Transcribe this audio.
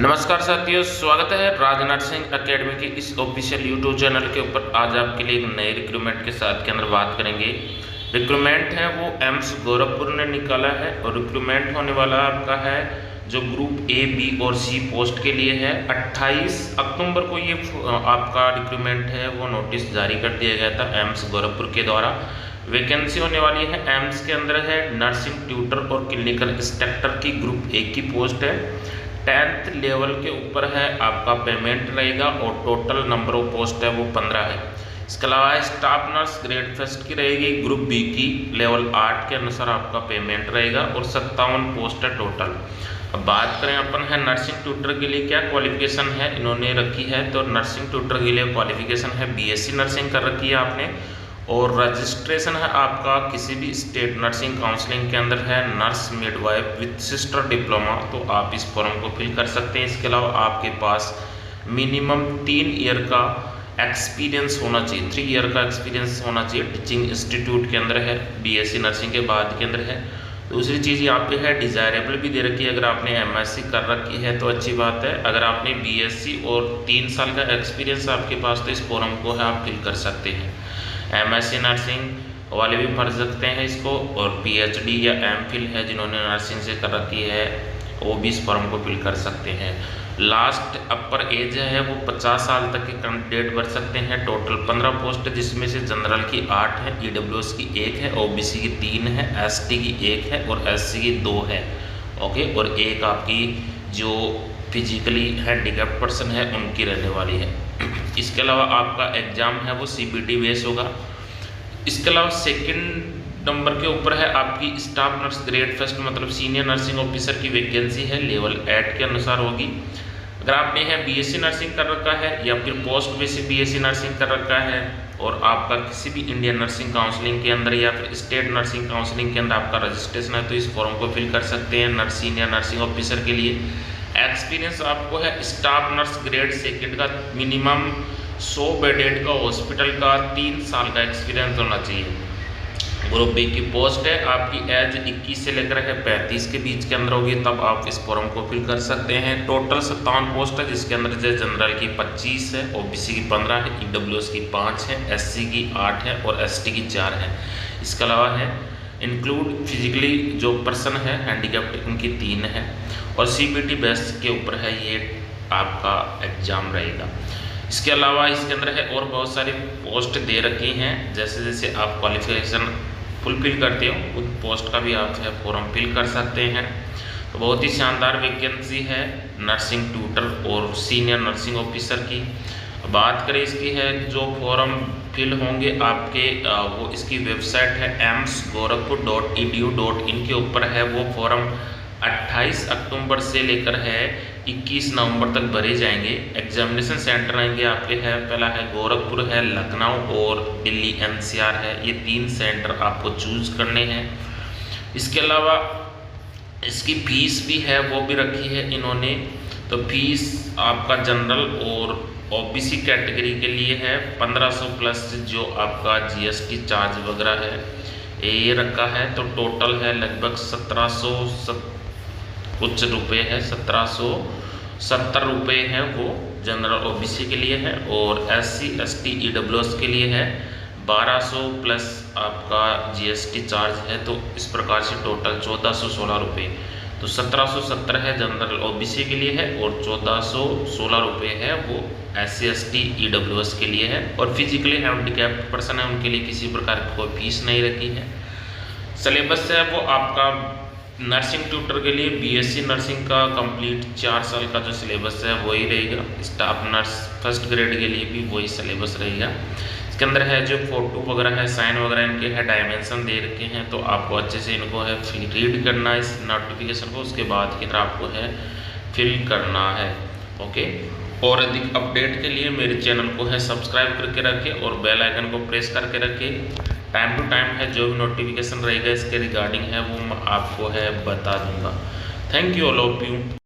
नमस्कार साथियों, स्वागत है राज नर्सिंग एकेडमी के इस ऑफिशियल यूट्यूब चैनल के ऊपर। आज आपके लिए एक नए रिक्रूटमेंट के साथ के अंदर बात करेंगे। रिक्रूटमेंट है वो एम्स गोरखपुर ने निकाला है और रिक्रूटमेंट होने वाला आपका है जो ग्रुप ए, बी और सी पोस्ट के लिए है। 28 अक्टूबर को ये आपका रिक्रूटमेंट है वो नोटिस जारी कर दिया गया था एम्स गोरखपुर के द्वारा। वैकेंसी होने वाली है एम्स के अंदर है नर्सिंग ट्यूटर और क्लिनिकल इंस्ट्रक्टर की ग्रुप ए की पोस्ट है। 10th लेवल के ऊपर है आपका पेमेंट रहेगा और टोटल नंबर ऑफ पोस्ट है वो 15 है। इसके अलावा स्टाफ नर्स ग्रेड फर्स्ट की रहेगी, ग्रुप बी की लेवल 8 के अनुसार आपका पेमेंट रहेगा और 57 पोस्ट है टोटल। अब बात करें अपन है नर्सिंग ट्यूटर के लिए क्या क्वालिफिकेशन है इन्होंने रखी है, तो नर्सिंग ट्यूटर के लिए क्वालिफिकेशन है बीएससी नर्सिंग कर रखी है आपने और रजिस्ट्रेशन है आपका किसी भी स्टेट नर्सिंग काउंसलिंग के अंदर है nurse midwife with sister diploma, तो आप इस फॉर्म को फिल कर सकते हैं। इसके अलावा आपके पास मिनिमम 3 ईयर का एक्सपीरियंस होना चाहिए, 3 ईयर का एक्सपीरियंस होना चाहिए टीचिंग इंस्टीट्यूट के अंदर है, बीएससी नर्सिंग के बाद के अंदर है। दूसरी चीज़ यहाँ पे है डिज़ायरेबल भी दे रखी है, अगर आपने एमएससी कर रखी है तो अच्छी बात है। अगर आपने बीएससी और 3 साल का एक्सपीरियंस आपके पास तो इस फॉर्म को है आप फिल कर सकते हैं। एमएससी नर्सिंग वाले भी भर सकते हैं इसको और पीएचडी या एमफिल है जिन्होंने नर्सिंग से कर रखी है वो भी इस फॉर्म को फिल कर सकते हैं। लास्ट अपर एज है वो 50 साल तक के कैंडिडेट भर सकते हैं। टोटल 15 पोस्ट जिसमें से जनरल की 8 है, ईडब्ल्यूएस की 1 है, ओबीसी की 3 है, एसटी की 1 है और एससी की 2 है। ओके, और एक आपकी जो फिजिकली हैंडीकैप्ड पर्सन है उनकी रहने वाली है। इसके अलावा आपका एग्ज़ाम है वो सीबीटी बेस होगा। इसके अलावा सेकंड नंबर के ऊपर है आपकी स्टाफ नर्स ग्रेड फर्स्ट मतलब सीनियर नर्सिंग ऑफिसर की वैकेंसी है, लेवल 8 के अनुसार होगी। अगर आपने है बीएससी नर्सिंग कर रखा है या फिर पोस्ट बेसिक बीएससी नर्सिंग कर रखा है और आपका किसी भी इंडियन नर्सिंग काउंसलिंग के अंदर या फिर स्टेट नर्सिंग काउंसलिंग के अंदर आपका रजिस्ट्रेशन है तो इस फॉर्म को फिल कर सकते हैं सीनियर नर्सिंग ऑफिसर के लिए। एक्सपीरियंस आपको है स्टाफ नर्स ग्रेड सेकंड का मिनिमम 100 बेडेड का हॉस्पिटल का 3 साल का एक्सपीरियंस होना चाहिए। ग्रुप बी की पोस्ट है आपकी एज 21 से लेकर है 35 के बीच के अंदर होगी, तब आप इस फॉर्म को फिल कर सकते हैं। टोटल 57 पोस्ट है जिसके अंदर जनरल की 25 है, ओबीसी की 15 है, ईडब्ल्यूएस की 5 है, एससी की 8 है और एसटी की 4 है। इसके अलावा है इंक्लूड फिजिकली जो पर्सन है हैंडीकैप्ड उनकी 3 है और सीबीटी बेस के ऊपर है ये आपका एग्ज़ाम रहेगा। इसके अलावा इसके अंदर है और बहुत सारी पोस्ट दे रखी हैं, जैसे जैसे आप क्वालिफिकेशन फुलफिल करते हो उन पोस्ट का भी आप है फॉर्म फिल कर सकते हैं। तो बहुत ही शानदार वैकेंसी है नर्सिंग ट्यूटर और सीनियर नर्सिंग ऑफिसर की। बात करें इसकी है जो फॉर्म फिल होंगे आपके वो इसकी वेबसाइट है emsgorakhpur.edu.in के ऊपर है वो फॉर्म 28 अक्टूबर से लेकर है 21 नवंबर तक भरे जाएंगे। एग्जामिनेशन सेंटर आएंगे आपके है, पहला है गोरखपुर है, लखनऊ और दिल्ली एनसीआर है, ये 3 सेंटर आपको चूज करने हैं। इसके अलावा इसकी फीस भी है वो भी रखी है इन्होंने, तो फीस आपका जनरल और ओबीसी कैटेगरी के लिए है 1500 प्लस जो आपका जीएसटी चार्ज वगैरह है ये रखा है, तो टोटल है लगभग 1700 कुछ रुपये है, 1770 रुपये है वो जनरल ओबीसी के लिए है और एससी एसटी ईडब्ल्यूएस के लिए है 1200 प्लस आपका जीएसटी चार्ज है, तो इस प्रकार से टोटल 1416 रुपये। तो 1770 है जनरल ओबीसी के लिए है और 1416 रुपये है वो एससी एसटी ईडब्ल्यूएस के लिए है और फिजिकली हैंडीकैप्ड पर्सन है उनके लिए किसी प्रकार की कोई फीस नहीं रखी है। सिलेबस है वो आपका नर्सिंग ट्यूटर के लिए बीएससी नर्सिंग का कंप्लीट 4 साल का जो सिलेबस है वही रहेगा। स्टाफ नर्स फर्स्ट ग्रेड के लिए भी वही सिलेबस रहेगा। इसके अंदर है जो फोटो वगैरह है साइन वगैरह इनके है डायमेंशन दे रखे हैं, तो आपको अच्छे से इनको है रीड करना है इस नोटिफिकेशन को, उसके बाद की तरह आपको है फिल करना है। ओके, और अधिक अपडेट के लिए मेरे चैनल को है सब्सक्राइब करके रखें और बेल आइकन को प्रेस करके रखें। टाइम टू टाइम है जो भी नोटिफिकेशन रहेगा इसके रिगार्डिंग है वो मैं आपको है बता दूंगा। Thank you all of you.